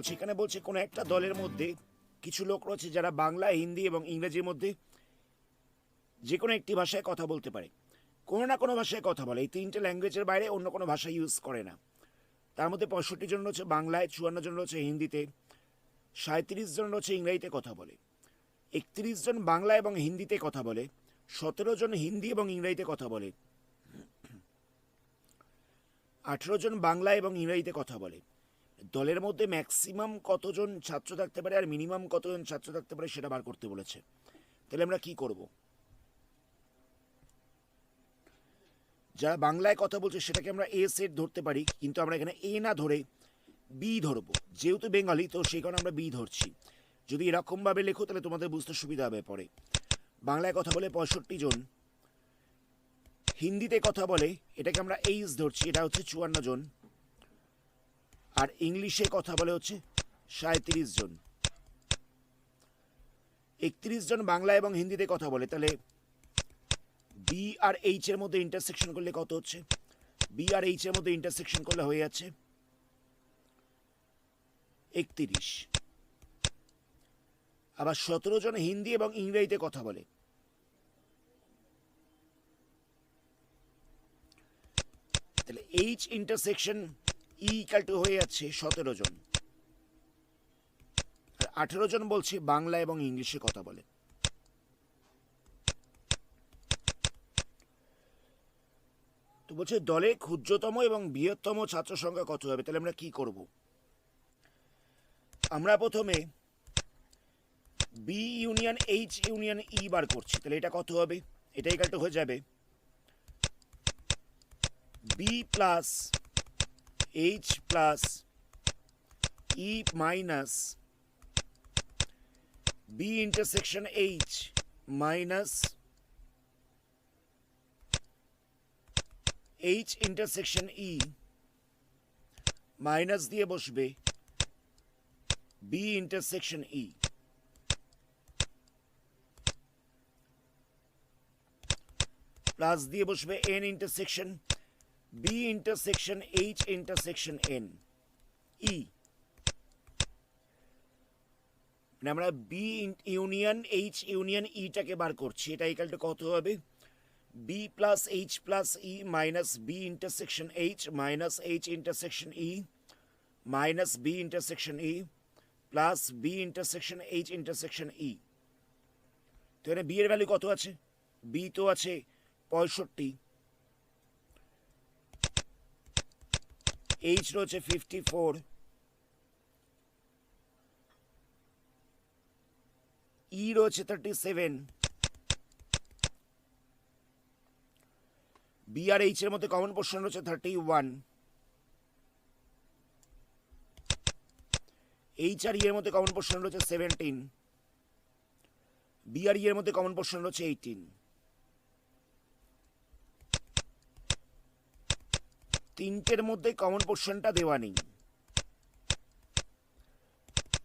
বলছে, এখানে বলছে কোনো একটা দলের মধ্যে কিছু লোক রয়েছে যারা বাংলা, হিন্দি এবং ইংরেজির মধ্যে যে কোনো একটি ভাষায় কথা বলতে পারে, কোনো না কোনো ভাষায় কথা বলে, এই তিনটে ল্যাঙ্গুয়েজের বাইরে অন্য কোনো ভাষা ইউজ করে না। তার মধ্যে 65 জন রয়েছে বাংলায়, 54 জন রয়েছে হিন্দিতে, 37 জন রয়েছে ইংরেজিতে কথা বলে, 31 জন বাংলা এবং হিন্দিতে কথা বলে, 17 জন হিন্দি এবং ইংরেজিতে কথা বলে, 18 জন বাংলা এবং ইংরেজিতে কথা বলে। দলের মধ্যে ম্যাক্সিমাম কতজন ছাত্র থাকতে পারে আর মিনিমাম কতজন ছাত্র থাকতে পারে সেটা বার করতে বলেছে। তাহলে আমরা কি করব? যারা বাংলায় কথা বলছে সেটাকে আমরা এ সেট ধরতে পারি, কিন্তু আমরা এখানে এ না ধরে বি ধরবো, যেহেতু বেঙ্গলি তো সেই কারণে আমরা বি ধরছি। যদি এরকমভাবে লেখো তাহলে তোমাদের বুঝতে সুবিধা হবে পরে। বাংলায় কথা বলে 65 জন, হিন্দিতে কথা বলে এটাকে আমরা এইচ ধরছি, এটা হচ্ছে 54 জন, আর ইংলিশে কথা বলে হচ্ছে 37 জন। 31 জন বাংলা এবং হিন্দিতে কথা বলে, তাহলে বি আর এইচ এর মধ্যে ইন্টারসেকশন করলে কত হচ্ছে? বি আর এইচ এর মধ্যে ইন্টারসেকশন করলে হয়ে যাচ্ছে 31। আবার 17 জন হিন্দি এবং ইংরেজিতে কথা বলে, তাহলে H intersection E equal to হয়ে যাচ্ছে 17 জন। আর 18 জন বলছে বাংলা এবং ইংলিশে কথা বলে। তো বলছে দলে ক্ষুদ্রতম এবং বৃহত্তম ছাত্র সংখ্যা কত হবে? তাহলে আমরা কি করব? আমরা প্রথমে বি ইউনিয়ন এইচ ইউনিয়ন ই বার করছি, তাহলে এটা কত হবে? এটা ইকাল টু হয়ে যাবে B plus H plus E minus B intersection H minus H intersection E minus দিয়ে বসবে বি ইন্টারসেকশন ই, প্লাস দিয়ে বসবে N intersection B intersection H intersection N E. মানে আমরা বি ইউনিয়ন এইচ ইউনিয়ন ইটাকে বার করছি, এটা ইকাল টু কত হবে? B plus H plus E minus B intersection H minus H intersection E minus B intersection E plus B intersection H intersection ই। তো এখানে বি এর ভ্যালু কত আছে? বি তো আছে 65, এইচ রয়েছে 54, ই রয়েছে 37, বি আর এইচ এর মধ্যে কমন পোর্শন রয়েছে 31, এইচ আর ই এর মধ্যে কমন পোর্শন রয়েছে 17, বি আর ই এর মধ্যে কমন পোর্শন রয়েছে 18। তিনটের মধ্যে কমন পোর্শনটা দেওয়া নেই,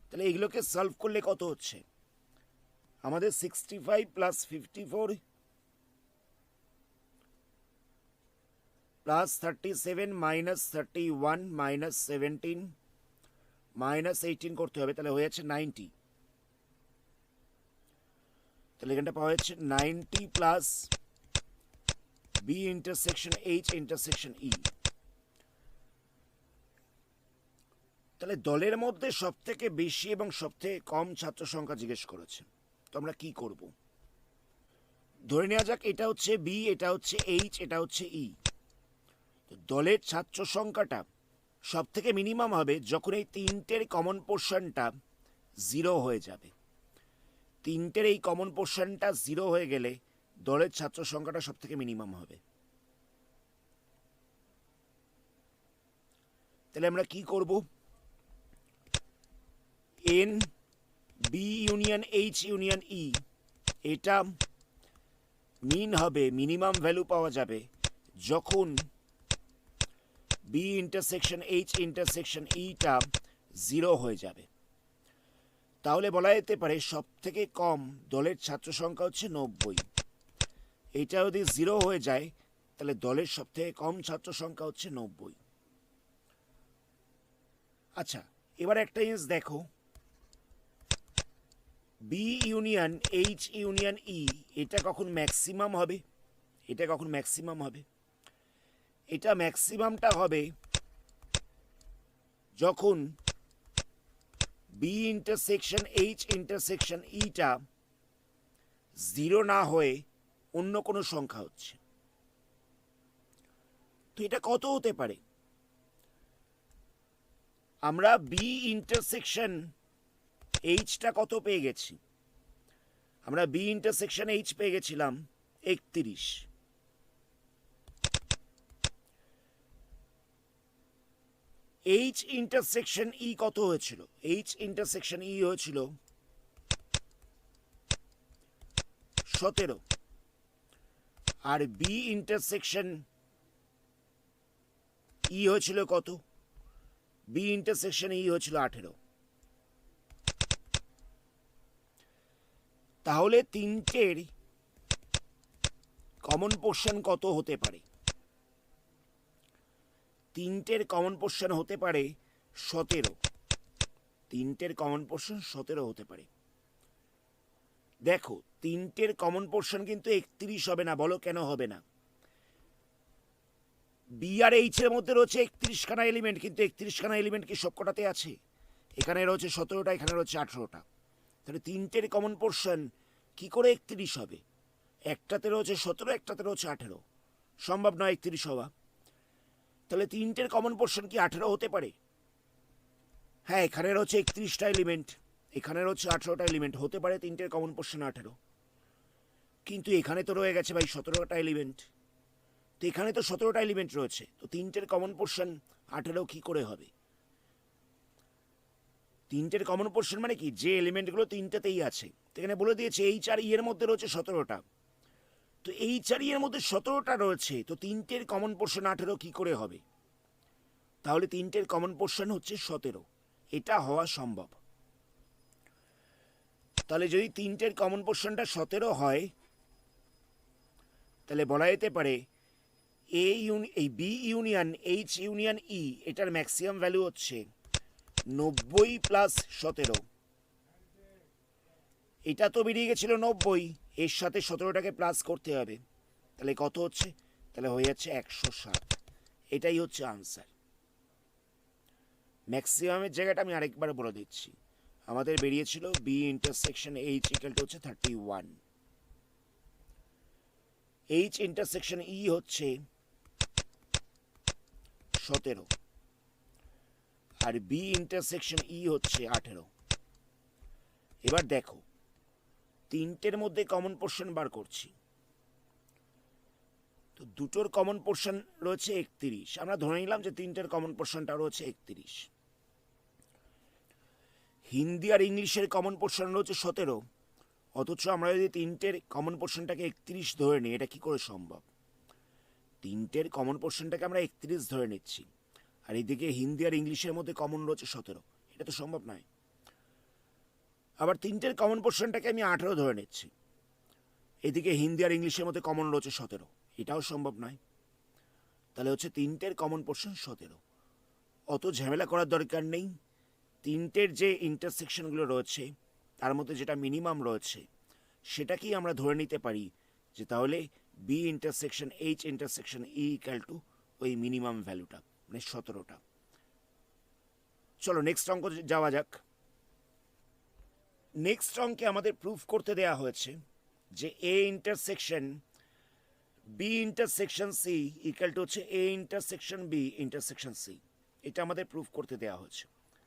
তাহলে এগুলোকে সলভ করলে কত হচ্ছে? আমাদের 65 plus 54 plus 37 minus 31 minus 17 minus 18 করতে হবে, তাহলে হয়ে যাচ্ছে 90। তাহলে এখানটা পাওয়া যাচ্ছে 90 plus B intersection H intersection E. তাহলে দলের মধ্যে সব থেকে বেশি এবং সব থেকে কম ছাত্র সংখ্যা জিজ্ঞেস করেছে, তো আমরা কি করব? ধরে নেওয়া যাক এটা হচ্ছে বি, এটা হচ্ছে এইচ, এটা হচ্ছে ই। দলের ছাত্র সংখ্যাটা সব থেকে মিনিমাম হবে যখন এই তিনটের কমন পোর্শনটা 0 হয়ে যাবে। তিনটের এই কমন পোর্শনটা 0 হয়ে গেলে দলের ছাত্র সংখ্যাটা সব থেকে মিনিমাম হবে। তাহলে আমরা কি করব? N B union H union E, এটা মিন হবে, মিনিমাম ভ্যালু পাওয়া যাবে যখন বি ইন্টারসেকশন এইচ ইন্টারসেকশন ইটা 0 হয়ে যাবে। তাহলে বলা যেতে পারে সব থেকে কম দলের ছাত্র সংখ্যা হচ্ছে 90। এটা যদি 0 হয়ে যায় তাহলে দলের সব থেকে কম ছাত্র সংখ্যা হচ্ছে 90। আচ্ছা, এবার একটা জিনিস দেখো, B union H union E, এটা কখন ম্যাক্সিমাম হবে? এটা কখন ম্যাক্সিমাম হবে? এটা ম্যাক্সিমামটা হবে যখন বি ইন্টারসেকশন এইচ ইন্টারসেকশন ইটা 0 না হয়ে অন্য কোনো সংখ্যা হচ্ছে। তো এটা কত হতে পারে? আমরা বি ইন্টারসেকশন এইচটা কত পেয়ে গেছি? আমরা বি ইন্টারসেকশন এইচ পেয়ে গেছিলাম 31। এইচ ইন্টারসেকশন ই কত হয়েছিল? এইচ ইন্টারসেকশন ই হয়েছিল 17, আর বি ইন্টারসেকশন ই হয়েছিল কত? বি ইন্টারসেকশন ই হয়েছিল 18। তাহলে তিনটের কমন পোর্শন কত হতে পারে? তিনটের কমন পোর্শন হতে পারে 17। তিনটের কমন পোর্শন 17 হতে পারে। দেখো, তিনটের কমন পোর্শন কিন্তু 31 হবে না। বলো কেন হবে না? বি আর এইচ এর মধ্যে রয়েছে 31 খানা এলিমেন্ট, কিন্তু 31 খানা এলিমেন্ট কি সবকটাতে আছে? এখানে রয়েছে 17টা, এখানে রয়েছে 18টা। তাহলে তিনটের কমন পোর্শন কি করে 31 হবে? একটাতে রয়েছে 17, একটাতে রয়েছে 18। সম্ভব নয় 31 হওয়া। তাহলে তিনটের কমন পোর্শন কি 18 হতে পারে? হ্যাঁ, এখানে রয়েছে 31টা এলিমেন্ট, এখানে রয়েছে 18টা এলিমেন্ট, হতে পারে তিনটের কমন পোর্শন 18। কিন্তু এখানে তো রয়ে গেছে ভাই 17টা এলিমেন্ট। তো এখানে তো 17টা এলিমেন্ট রয়েছে, তো তিনটের কমন পোর্শন 18 কি করে হবে? তিনটের কমন পোর্শন মানে কি? যে এলিমেন্টগুলো তিনটাতেই আছে। এখানে বলে দিয়েছে এইচ আর ই এর মধ্যে রয়েছে 17টা। তো এইচ আর ই এর মধ্যে 17টা রয়েছে, তো তিনটের কমন পোর্শন 18 কি করে হবে? তাহলে তিনটের কমন পোর্শন হচ্ছে 17। এটা হওয়া সম্ভব। তাহলে যদি তিনটের কমন পোর্শনটা 17 হয়, তাহলে বলা যেতে পারে এই বি ইউনিয়ন এইচ ইউনিয়ন ই, এটার ম্যাক্সিমাম ভ্যালু হচ্ছে 90 প্লাস 17। এটা তো বেরিয়ে গেছিল 90, এর সাথে 17টাকে প্লাস করতে হবে। তাহলে কত হচ্ছে? তাহলে হয়ে যাচ্ছে 107। এটাই হচ্ছে আনসার। ম্যাক্সিমামের জায়গাটা আমি আরেকবার বলে দিচ্ছি। আমাদের বেরিয়েছিল B intersection H equal to হচ্ছে 31, এইচ ইন্টারসেকশন ই হচ্ছে 17, আর বি ইন্টারসেকশন ই হচ্ছে 18। এবার দেখো, তিনটের মধ্যে কমন পোর্শন বার করছি। তো দুটোর কমন পোর্শন রয়েছে 31। আমরা ধরে নিলাম যে তিনটের কমন পোর্শনটা রয়েছে 31। হিন্দি আর ইংলিশের কমন পোর্শন রয়েছে 17, অথচ আমরা যদি তিনটের কমন পোর্শনটাকে 31 ধরে নিই, এটা কি করে সম্ভব? তিনটের কমন পোর্শনটাকে আমরা 31 ধরে নিচ্ছি, আর এইদিকে হিন্দি আর ইংলিশের মধ্যে কমন রয়েছে 17। এটা তো সম্ভব নয়। আবার তিনটের কমন পোর্শনটাকে আমি 18 ধরে নিচ্ছি, এদিকে হিন্দি আর ইংলিশের মধ্যে কমন রয়েছে 17। এটাও সম্ভব নয়। তাহলে হচ্ছে তিনটের কমন পোর্শন 17। অত ঝামেলা করার দরকার নেই। তিনটের যে ইন্টারসেকশনগুলো রয়েছে তার মধ্যে যেটা মিনিমাম রয়েছে সেটাকেই আমরা ধরে নিতে পারি যে তাহলে B intersection H intersection E equal to ওই মিনিমাম ভ্যালুটা, মানে 17টা। চলো নেক্সট অঙ্ক যাওয়া যাক। নেক্সট অঙ্কে আমাদের প্রুফ করতে দেয়া হয়েছে যে A intersection B intersection C equal to হচ্ছে A intersection B intersection C. এটা আমাদের প্রুফ করতে দেওয়া হয়েছে।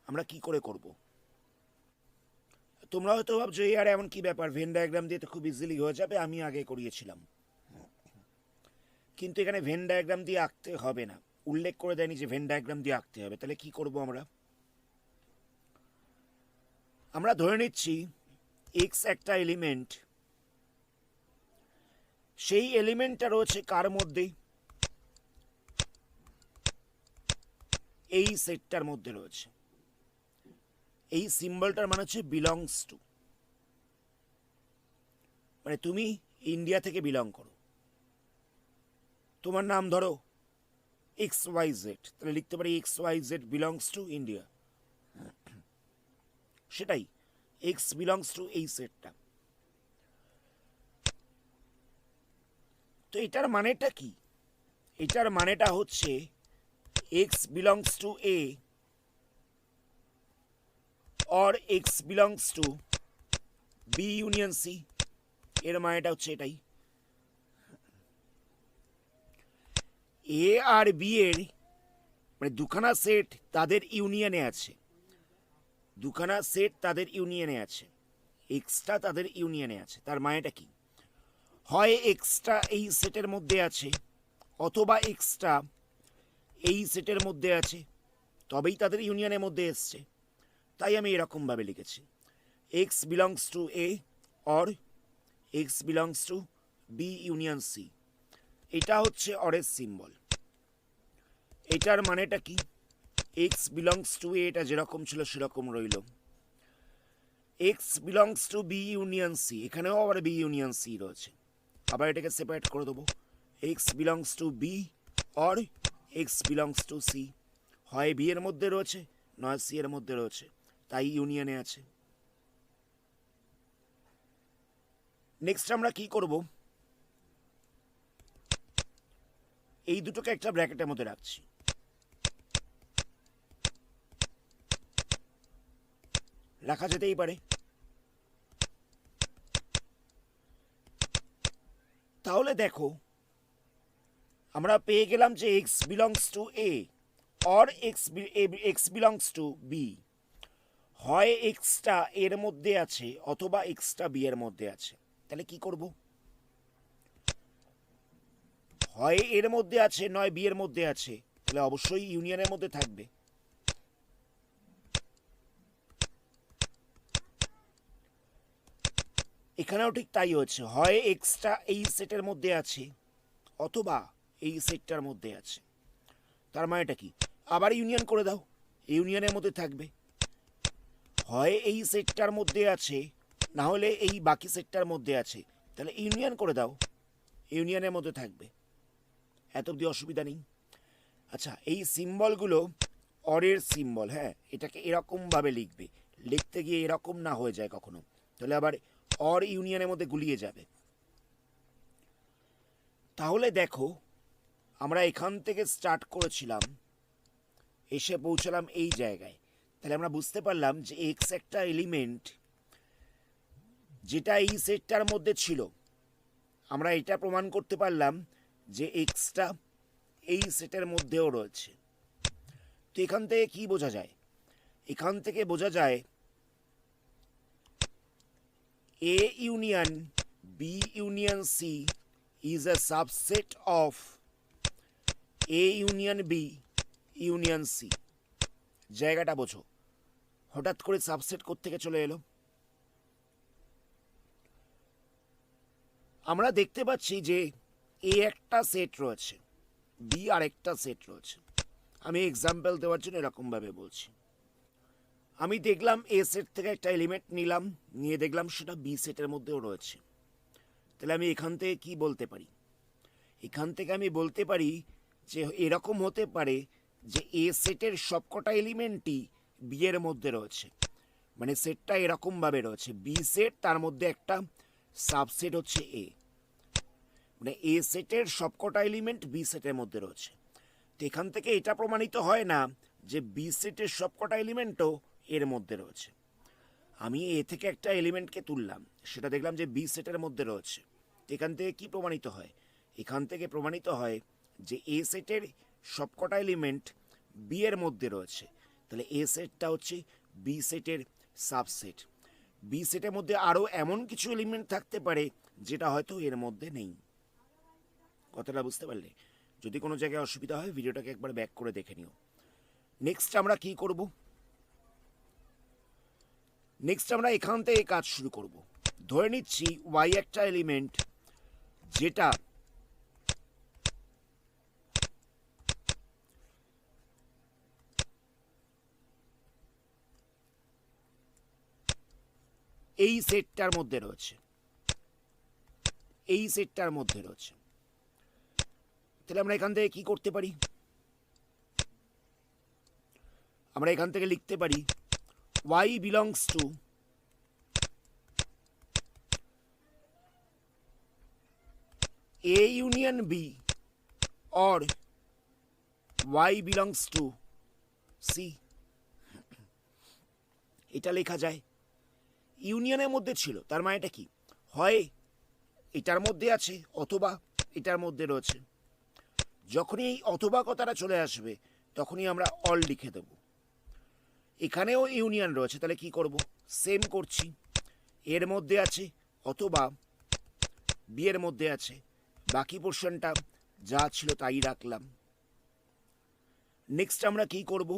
আমরা কি করে করব? তোমরা হয়তো ভাবছো এই আর এমন কি ব্যাপার, ভেন ডায়াগ্রাম দিয়ে তো খুব ইজিলি হয়ে যাবে, আমি আগে করিয়েছিলাম। কিন্তু এখানে ভেন ডায়াগ্রাম দিয়ে আঁকতে হবে না, উল্লেখ করে দেয়নি যে ভেন ডায়াগ্রাম দিয়ে আঁকতে হবে। তাহলে কি করব আমরা ধরে নিচ্ছি এক্স একটা এলিমেন্ট, সেই এলিমেন্টটা রয়েছে কার মধ্যে? এই সেটটার মধ্যে রয়েছে। এই সিম্বলটার মানে হচ্ছে বিলংস টু, মানে তুমি ইন্ডিয়া থেকে বিলং করো, তোমার নাম ধরো XYZ, তাহলে লিখতে পারি XYZ বিলংস টু ইন্ডিয়া। সেটাই এক্স বিলংস টু এই সেটটা। তো এটার মানেটা কি? এটার মানেটা হচ্ছে X belongs to A or X belongs to B union C. এর মানেটা হচ্ছে এটাই, এ আর বি এর মানে দুখানা সেট তাদের ইউনিয়নে আছে, দুখানা সেট তাদের ইউনিয়নে আছে, এক্সটা তাদের ইউনিয়নে আছে। তার মানেটা কি? হয় এক্সটা এই সেটের মধ্যে আছে অথবা এক্সটা এই সেটের মধ্যে আছে, তবেই তাদের ইউনিয়নের মধ্যে এসছে। তাই আমি এরকমভাবে লিখেছি X belongs to A or X belongs to B union C. এটা হচ্ছে অরের সিম্বল। এটার মানেটা কি? এক্স বিলংস টু এ, এটা যেরকম ছিল সেরকম রইল। X belongs to B union C, এখানেও আবার বি ইউনিয়ন সি রয়েছে, আবার এটাকে সেপারেট করে দেবো X belongs to B or X belongs to C. হয় বি এর মধ্যে রয়েছে নয় সি এর মধ্যে রয়েছে, তাই ইউনিয়নে আছে। নেক্সট আমরা কি করব? এই দুটোকে একটা ব্র্যাকেটের মধ্যে রাখছি। রাখা যেতেই পারে। তাহলে দেখো আমরা পেয়ে গেলাম যে X belongs to A or X belongs to B. হয় এক্সটা এর মধ্যে আছে অথবা এক্সটা বি এর মধ্যে আছে। তাহলে কি করব? হয় এর মধ্যে আছে নয় বি এর মধ্যে আছে, তাহলে অবশ্যই ইউনিয়নের মধ্যে থাকবে। এখানেও ঠিক তাই হচ্ছে, হয় এক্সটা এই সেটের মধ্যে আছে অথবা এই সেটটার মধ্যে আছে। তার মানেটা কি? আবার ইউনিয়ন করে দাও, ইউনিয়নের মধ্যে থাকবে। হয় এই সেটটার মধ্যে আছে না হলে এই বাকি সেটটার মধ্যে আছে, তাহলে ইউনিয়ন করে দাও, ইউনিয়নের মধ্যে থাকবে। এত অব্দি অসুবিধা নেই। আচ্ছা, এই সিম্বলগুলো অরের সিম্বল, হ্যাঁ, এটাকে এরকমভাবে লিখবে, লিখতে গিয়ে এরকম না হয়ে যায় কখনো, তাহলে আবার অর ইউনিয়নের মধ্যে গুলিয়ে যাবে। তাহলে দেখো আমরা এখান থেকে স্টার্ট করেছিলাম, এসে পৌঁছালাম এই জায়গায়। তাহলে আমরা বুঝতে পারলাম যে এক্স একটা এলিমেন্ট যেটা এই সেটটার মধ্যে ছিল। আমরা এটা প্রমাণ করতে পারলাম যে এক্সটা এই সেটের মধ্যেও রয়েছে। তো এখান থেকে কি বোঝা যায়? এখান থেকে বোঝা যায় A union B union C is a subset of A union B union C. জায়গাটা বোঝো, হঠাৎ করে সাবসেট কোত্থেকে চলে এলো? আমরা দেখতে পাচ্ছি যে এ একটা সেট রয়েছে, বি আরেকটা সেট রয়েছে। আমি এক্সাম্পল দেওয়ার জন্য এরকমভাবে বলছি। আমি দেখলাম এ সেট থেকে একটা এলিমেন্ট নিলাম, নিয়ে দেখলাম সেটা বি সেটের মধ্যেও রয়েছে। তাহলে আমি এখান থেকে কি বলতে পারি? এখান থেকে আমি বলতে পারি যে এরকম হতে পারে যে এ সেটের সবকটা এলিমেন্টই বি এর মধ্যে রয়েছে। মানে সেটটা এরকমভাবে রয়েছে, বি সেট তার মধ্যে একটা সাবসেট হচ্ছে এ, মানে এ সেটের সবকটা এলিমেন্ট বি সেটের মধ্যে রয়েছে। তো এখান থেকে এটা প্রমাণিত হয় না যে বি সেটের সবকটা এলিমেন্টও এর মধ্যে রয়েছে। আমি এ থেকে একটা এলিমেন্টকে তুললাম, সেটা দেখলাম যে বি সেটের মধ্যে রয়েছে। এখান থেকে কি প্রমাণিত হয়? এখান থেকে প্রমাণিত হয় যে এ সেটের সবকটা এলিমেন্ট বি এর মধ্যে রয়েছে। তাহলে এ সেটটা হচ্ছে বি সেটের সাবসেট। বি সেটের মধ্যে আরও এমন কিছু এলিমেন্ট থাকতে পারে যেটা হয়তো এর মধ্যে নেই। কথাটা বুঝতে পারলে? যদি কোনো জায়গায় অসুবিধা হয় ভিডিওটাকে একবার ব্যাক করে দেখে নিও। নেক্সট আমরা কি করব? নেক্সট আমরা এখান থেকে কাজ শুরু করব। ধরে নিচ্ছি ওয়াই একটা এলিমেন্ট যেটা এই সেটটার মধ্যে রয়েছে, এই সেটটার মধ্যে রয়েছে। তাহলে আমরা এখান থেকে কি করতে পারি? আমরা এখান থেকে লিখতে পারি y belongs to A union B or y belongs to C, এটা লেখা যায়। ইউনিয়নের মধ্যে ছিল, তার মানে এটা কি, হয় এটার মধ্যে আছে অথবা এটার মধ্যে রয়েছে। যখনই এই অথবা কথাটা চলে আসবে তখনই আমরা অল লিখে দেব। এখানেও ইউনিয়ন রয়েছে, তাহলে কি করব, সেম করছি, এর মধ্যে আছে অথবা বি এর মধ্যে আছে, বাকি পোর্শনটা যা ছিল তাই রাখলাম। নেক্সট আমরা কি করব,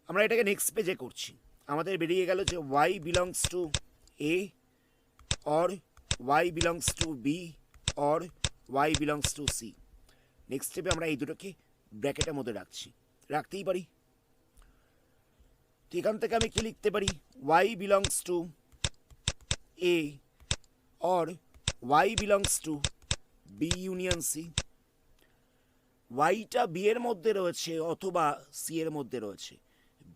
আমরা এটাকে নেক্সট পেজে করছি। আমাদের বেরিয়ে গেল যে y belongs to A or y belongs to B or y belongs to C। Next স্টেপে আমরা এই দুটোকে ব্র্যাকেটের মধ্যে রাখতেই পারি। তো এখান থেকে আমি কি লিখতে পারি, y belongs to A or y belongs to B union C। ওয়াইটা বি এর মধ্যে রয়েছে অথবা সি এর মধ্যে রয়েছে,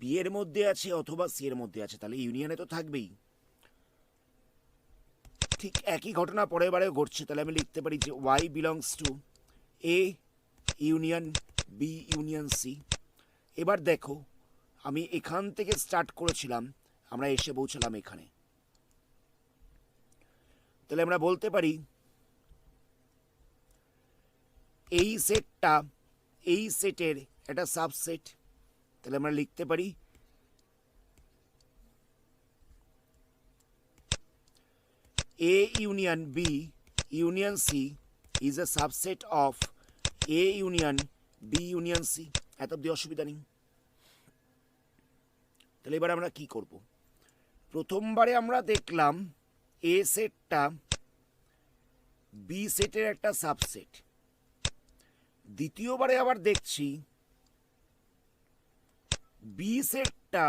বি এর মধ্যে আছে অথবা সি এর মধ্যে আছে, তাহলে ইউনিয়নে তো থাকবেই। ঠিক একই ঘটনা পরের বারেও ঘটছে, তাহলে আমি লিখতে পারি যে Y belongs to A union B union C. এবার দেখো আমি এখান থেকে স্টার্ট করেছিলাম, আমরা এসে পৌঁছলাম এখানে, তাহলে আমরা বলতে পারি এই সেটটা এই সেটের একটা সাবসেট, তাহলে আমরা লিখতে পারি A union B union C is a subset of A union B union C। এত অব্দি অসুবিধা নেই। তাহলে এবার আমরা কি করব, প্রথমবারে আমরা দেখলাম এ সেটটা বি সেটের একটা সাবসেট, দ্বিতীয়বারে আবার দেখছি বি সেটটা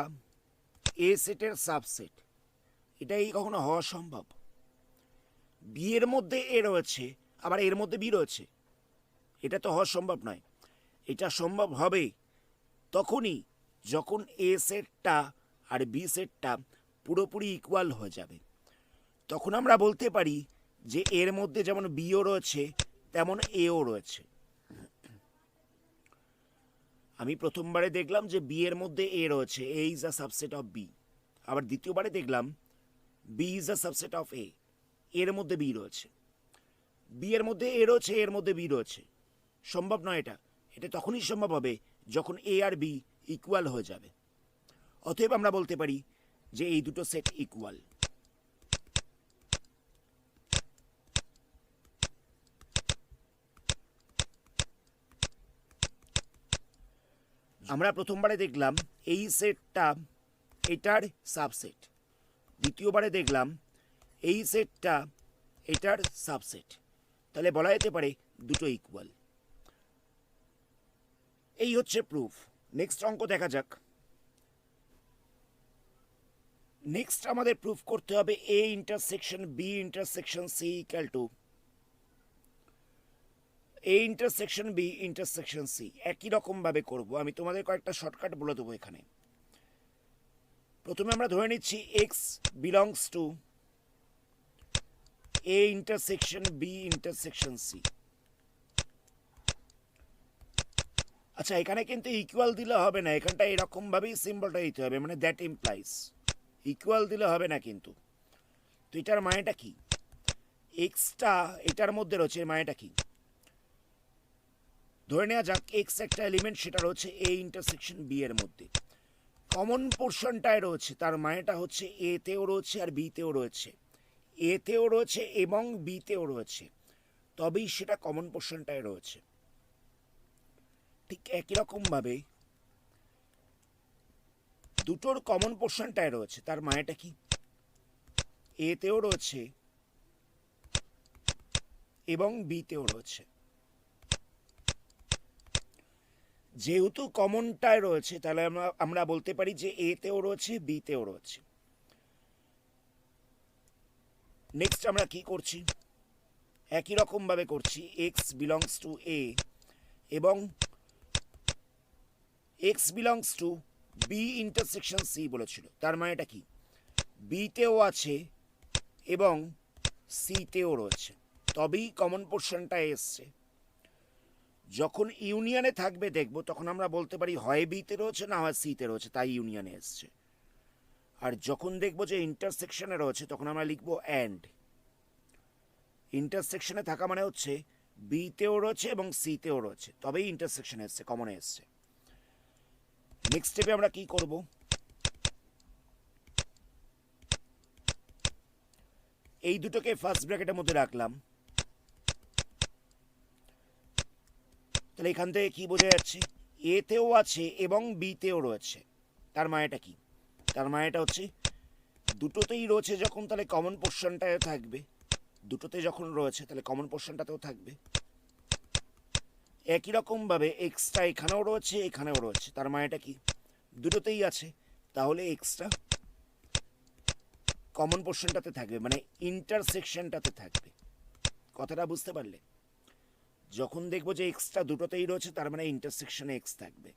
এ সেটের সাবসেট। এটাই কখনো হওয়া সম্ভব? বি এর মধ্যে এ রয়েছে আবার এর মধ্যে বি রয়েছে, এটা তো হওয়া সম্ভব নয়। এটা সম্ভব হবে তখনই যখন এ সেটটা আর বি সেটটা পুরোপুরি ইকুয়াল হয়ে যাবে। তখন আমরা বলতে পারি যে এর মধ্যে যেমন বিও রয়েছে তেমন এও রয়েছে। আমি প্রথমবারে দেখলাম যে বি এর মধ্যে এ রয়েছে, A is a subset of B. আবার দ্বিতীয়বারে দেখলাম B is a subset of A, এর মধ্যে বি রয়েছে। বি এর মধ্যে এ রয়েছে, এর মধ্যে বি রয়েছে। সম্ভব নয় এটা, এটা তখনই সম্ভব হবে যখন এ আর বি ইকুয়াল হয়ে যাবে। অতএব আমরা বলতে পারি যে এই দুটো সেট ইকুয়াল। আমরা প্রথমবারে দেখলাম এই সেটটা এটার সাবসেট, দ্বিতীয়বারে দেখলাম এই সেটটা এটার সাবসেট, তাহলে বলা যেতে পারে দুটো ইকুয়াল। এই হচ্ছে প্রুফ। নেক্সট অঙ্ক দেখা যাক। নেক্সট আমাদের প্রুফ করতে হবে A intersection B intersection C equal to A intersection B intersection C. একই রকম ভাবে করব, আমি তোমাদের কয়েকটা শর্টকাট বলে দেবো এখানে। প্রথমে আমরা ধরে নিচ্ছি X belongs to A intersection B intersection C. আচ্ছা, এখানে কিন্তু ইকুয়াল দিলে হবে না, এখানটা এরকম ভাবেই সিম্বলটা দিতে হবে, মানে দ্যাট ইমপ্লাইজ। ইকুয়াল দিলে হবে না কিন্তু। তো এটার মানেটা কি, এক্সটা এটার মধ্যে রয়েছে, এর মানেটা কি, ধরে নেওয়া যাক এক্স একটা এলিমেন্ট, সেটা রয়েছে এ ইন্টারসেকশন বি এর মধ্যে। কমন পোর্শনটায় রয়েছে, তার মানেটা হচ্ছে এ তেও রয়েছে আর বি তেও রয়েছে, এ তেও রয়েছে এবং বি তেও রয়েছে, তবেই সেটা কমন পোর্শনটায় রয়েছে। ঠিক একই রকম ভাবে দুটোর কমন পোর্শনটায় রয়েছে, তার মানেটা কি, এ তেও রয়েছে এবং বি তেও রয়েছে। যেহেতু কমনটায় রয়েছে তাহলে আমরা বলতে পারি যে এ তেও রয়েছে বি তেও রয়েছে। নেক্সট আমরা কি করছি, একই রকম ভাবে করছি, এক্স বিলংস টু এ এবং X belongs to B intersection C বলেছিল, তার মানে এটা কি বিতেও আছে এবং সিতেও রয়েছে, তবেই কমন পোর্শনটা এসছে। যখন ইউনিয়নে থাকবে দেখব তখন আমরা বলতে পারি হয় বিতে রয়েছে না হয় সিতে রয়েছে, তাই ইউনিয়নে এসছে। আর যখন দেখব যে ইন্টারসেকশনে রয়েছে তখন আমরা লিখবো অ্যান্ড। ইন্টারসেকশনে থাকা মানে হচ্ছে বিতেও রয়েছে এবং সিতেও রয়েছে, তবেই ইন্টারসেকশনে এসছে, কমনে এসছে। নেক্সট স্টেপে আমরা কি করব, এই দুটোকে ফার্স্ট ব্র্যাকেটের মধ্যে রাখলাম। তাহলে এখান থেকে কি বোঝা যাচ্ছে, এতেও আছে এবং বিতেও রয়েছে, তার মানেটা কি, তার মানেটা হচ্ছে দুটোতেই রয়েছে যখন তাহলে কমন পোর্শনটাও থাকবে, দুটোতে যখন রয়েছে তাহলে কমন পোর্শনটাতেও থাকবে। একই রকমভাবে এক্সট্রা এখানেও রয়েছে এখানেও রয়েছে, তার মানেটা কি দুটোতেই আছে, তাহলে এক্সট্রা কমন পোর্শনটাতে থাকবে, মানে ইন্টারসেকশনটাতে থাকবে। কথাটা বুঝতে পারলে? যখন দেখবো যে এক্সট্রা দুটোতেই রয়েছে তার মানে ইন্টারসেকশনে এক্স থাকবে।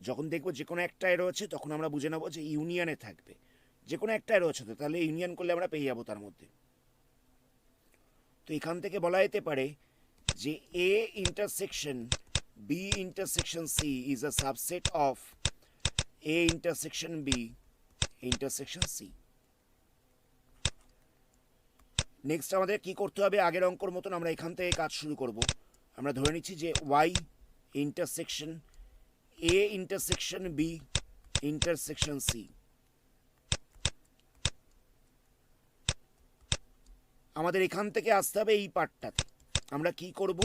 যখন দেখবো যে কোনো একটায় রয়েছে তখন আমরা বুঝে নেবো যে ইউনিয়নে থাকবে। যে কোনো একটায় রয়েছে তো তাহলে ইউনিয়ন করলে আমরা পেয়ে যাবো তার মধ্যে। তো এখান থেকে বলা যেতে পারে যে A intersection B intersection C is a subset of A intersection B intersection C. Next আমাদের কি করতে হবে, আগের অঙ্কর মতন আমরা এখান থেকে কাজ শুরু করব। আমরা ধরে নিচ্ছি যে Y intersection A intersection B intersection C. আমাদের এখান থেকে আসতে হবে এই পার্টটাতে। আমরা কি করব,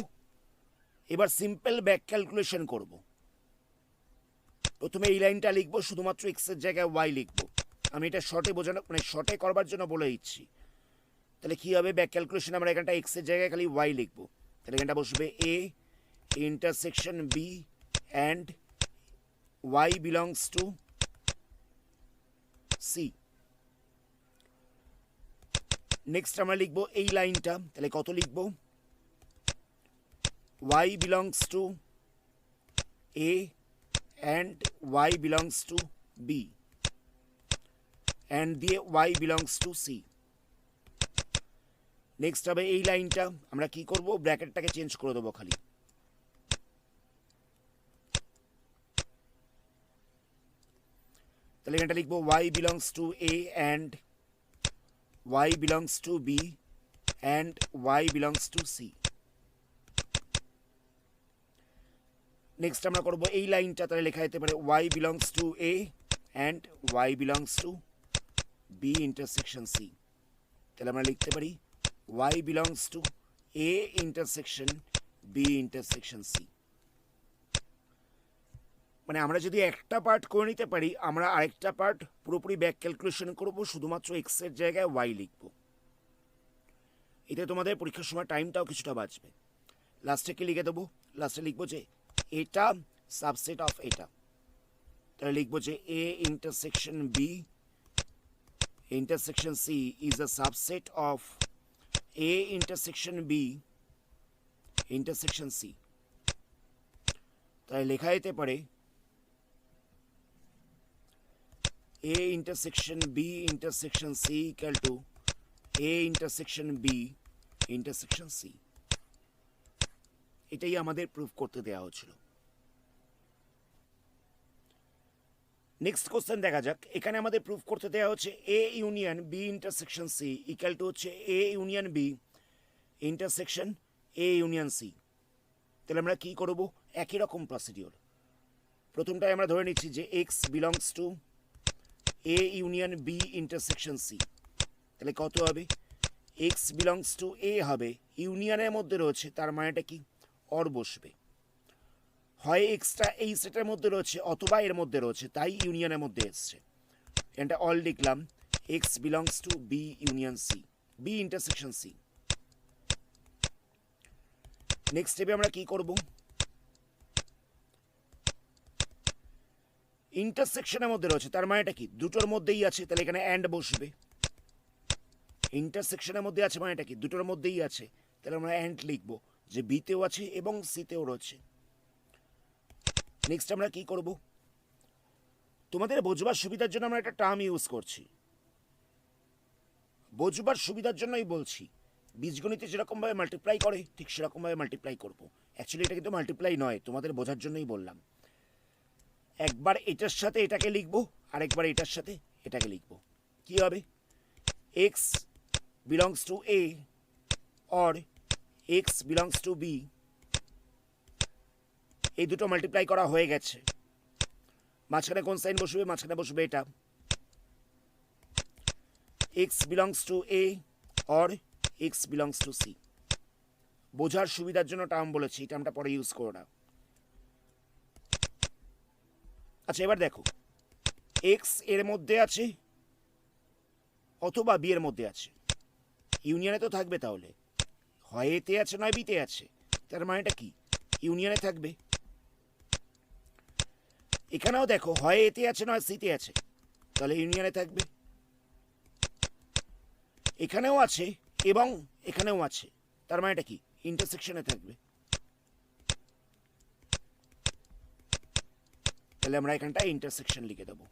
এবার সিম্পল ব্যাক ক্যালকুলেশন করব। প্রথমে এই লাইনটা লিখবো, শুধুমাত্র এক্স এর জায়গায় ওয়াই লিখবো। আমি এটা শর্টে বোঝানো মানে শর্টে করবার জন্য বলে দিচ্ছি। তাহলে কি হবে, ব্যাক ক্যালকুলেশন আমরা এখানটা এক্স এর জায়গায় খালি ওয়াই লিখবো। তাহলে এখানটা বসবে A intersection B and Y belongs to C. Next আমরা লিখবো এই লাইনটা, তাহলে কত লিখবো, Y belongs to A and Y belongs to B and দিয়ে Y belongs to C. Next হবে এই লাইনটা, আমরা কি করব, ব্র্যাকেটটাকে চেঞ্জ করে দেবো খালি। তাহলে এটা লিখবো Y belongs to A and Y belongs to B and Y belongs to C. Next আমরা করবো এই লাইনটা, তাহলে লেখা যেতে পারে Y belongs to A and Y belongs to B intersection C. তাহলে আমরা লিখতে পারি y belongs to a intersection b intersection c। মানে আমরা যদি একটা পার্ট করে নিতে পারি, আমরা আরেকটা পার্ট পুরোপুরি ব্যাক ক্যালকুলেশন করব, শুধুমাত্র এক্স এর জায়গায় ওয়াই লিখব। এতে তোমাদের পরীক্ষার সময় টাইমটাও কিছুটা বাঁচবে। লাস্টে কি লিখে দেবো, লাস্টে লিখবো যে এটা সাবসেট অফ এটা। তাহলে লিখবো যে A intersection B intersection C is a subset of A intersection B intersection C। তাই লেখা যেতে পারে A intersection B intersection C equal to A intersection B intersection C। এটাই আমাদের প্রুফ করতে দেওয়া হয়েছিল। নেক্সট কোশ্চেন দেখা যাক। এখানে আমাদের প্রুফ করতে দেওয়া হচ্ছে A union B intersection C equal to হচ্ছে A union B intersection A union C. তাহলে আমরা কি করব, একই রকম প্রসিডিওর। প্রথমটায় আমরা ধরে নিচ্ছি যে X belongs to A union B intersection C. তাহলে কত হবে, এক্স বিলংস টু এ হবে, ইউনিয়নের মধ্যে রয়েছে, তার মানেটা কি অর বসবে, হয় এক্সট্রা এই সেটের মধ্যে রয়েছে অথবা এর মধ্যে রয়েছে, তাই ইউনিয়নের মধ্যে এসছে। এটা অল লিখলাম, X belongs to B union C B intersection C. Next স্টেপে আমরা কি করব, ইন্টারসেকশনের মধ্যে রয়েছে, তার মানেটা কি দুটোর মধ্যেই আছে, তাহলে এখানে অ্যান্ড বসবে। ইন্টারসেকশনের মধ্যে আছে মানেটা কি দুটোর মধ্যেই আছে, তাহলে আমরা অ্যান্ড লিখবো যে বিতেও আছে এবং সিতেও রয়েছে। নেক্সট আমরা কি করব, তোমাদের বোঝবার সুবিধার জন্য আমরা একটা টার্ম ইউজ করছি, বোঝবার সুবিধার জন্যই বলছি। বীজগণিতে যেরকমভাবে মাল্টিপ্লাই করে ঠিক সেরকমভাবে মাল্টিপ্লাই করব। অ্যাকচুয়ালি এটা কিন্তু মাল্টিপ্লাই নয়, তোমাদের বোঝার জন্যই বললাম। একবার এটার সাথে এটাকে লিখবো, আরেকবার এটার সাথে এটাকে লিখবো। কি হবে, X belongs to A or X belongs to B, এই দুটো মাল্টিপ্লাই করা হয়ে গেছে। মাঝখানে কোন সাইন বসবে, মাঝখানে বসবে এটা, X belongs to A or X belongs to C. বোঝার সুবিধার জন্য টার্ম বলেছি, টার্মটা পরে ইউজ করো না। আচ্ছা এবার দেখো, এক্স এর মধ্যে আছে অথবা বি এর মধ্যে আছে, ইউনিয়নে তো থাকবে, তাহলে হয় এতে আছে নয় বিতে আছে, তার মানেটা কি ইউনিয়নে থাকবে। এখানেও দেখো হয় এতে আছে নয় সিতে আছে, তাহলে ইউনিয়নে থাকবে। এখানেও আছে এবং এখানেও আছে, তার মানেটা কি ইন্টারসেকশনে থাকবে। তাহলে আমরা এখানটা ইন্টারসেকশন লিখে দেবো।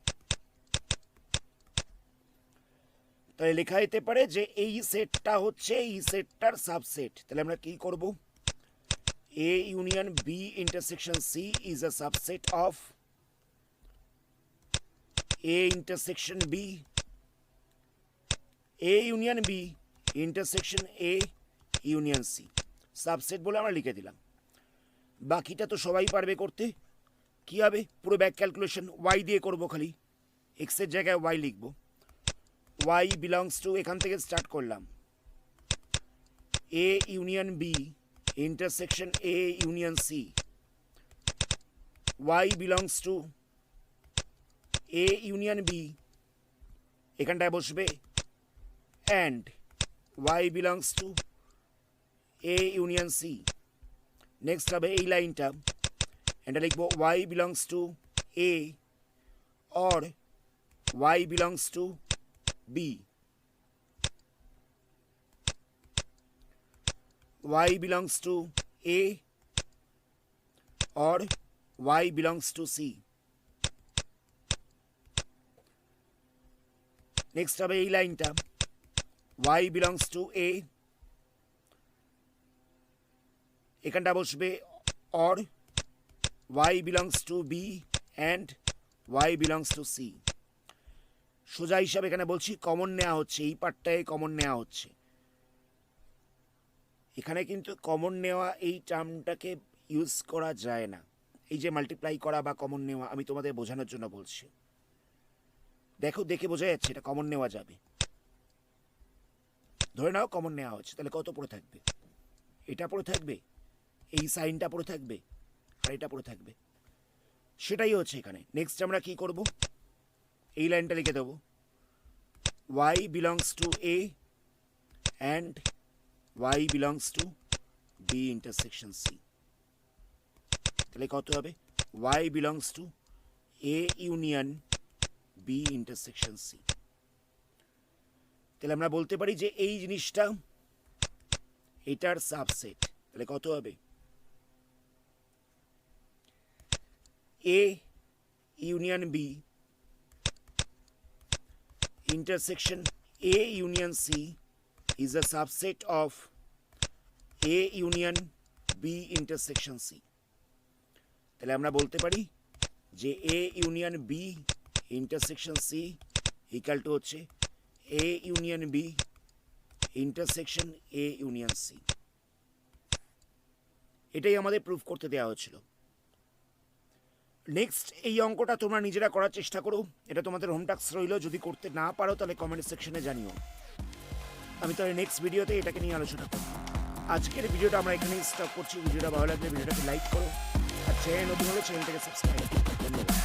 তাহলে লেখা যেতে পারে যে এই সেটটা হচ্ছে এই সেটটার সাবসেট। তাহলে আমরা কি করব, A union B intersection C is a subset of A intersection B, A union B intersection A union C, subset বলে আমরা লিখে দিলাম। বাকিটা তো সবাই পারবে করতে। কি হবে, পুরো ব্যাক ক্যালকুলেশন ওয়াই দিয়ে করবো, খালি এক্সের জায়গায় ওয়াই লিখবো। ওয়াই বিলংস টু, এখান থেকে স্টার্ট করলাম, A union B intersection A union C, Y belongs to A union B, এখানটায় বসবে and Y belongs to A union C. Next হবে এই লাইনটা, এটা লিখবো Y belongs to A or Y belongs to B, y belongs to A or y belongs to C. Next হবে এই লাইনটা, y belongs to A, এখানটা বসবে or y belongs to B and y belongs to C। সোজা হিসাবে এখানে বলছি common নেওয়া হচ্ছে, এই পার্টটায় কমন নেওয়া হচ্ছে। এখানে কিন্তু কমন নেওয়া এই টার্মটাকে ইউজ করা যায় না, এই যে মাল্টিপ্লাই করা বা কমন নেওয়া, আমি তোমাদের বোঝানোর জন্য বলছি। দেখো দেখে বোঝা যাচ্ছে এটা কমন নেওয়া যাবে। ধরে নাও কমন নেওয়া হচ্ছে, তাহলে কত পড়ে থাকবে, এটা পড়ে থাকবে, এই সাইনটা পড়ে থাকবে, আর এটা পড়ে থাকবে, সেটাই হচ্ছে এখানে। নেক্সট আমরা কি করব, এই লাইনটা লিখে দেবো, y belongs to A and y belongs to B intersection C। তাহলে কত হবে, y belongs to A union B intersection C। তাহলে আমরা বলতে পারি যে এই জিনিসটা এটার সাবসেট। তাহলে কত হবে, A union B intersection A union C is a subset of A union B intersection C। তাহলে আমরা বলতে পারি যে A union B intersection C equal to হচ্ছে A union B intersection A union C। এটাই আমাদের প্রুফ করতে দেওয়া হয়েছিল। নেক্সট এই অঙ্কটা তোমরা নিজেরা করার চেষ্টা করো, এটা তোমাদের হোম টাস্ক রইল। যদি করতে না পারো তাহলে কমেন্ট সেকশনে জানিও, আমি তাহলে নেক্সট ভিডিওতে এটাকে নিয়ে আলোচনা করব। আজকের ভিডিওটা আমরা এখানেই স্টপ করছি। ভিডিওটা ভালো লাগলে ভিডিওটাকে লাইক করো, আর চ্যানেল নতুন হলে চ্যানেলটাকে সাবস্ক্রাইব করো। ধন্যবাদ।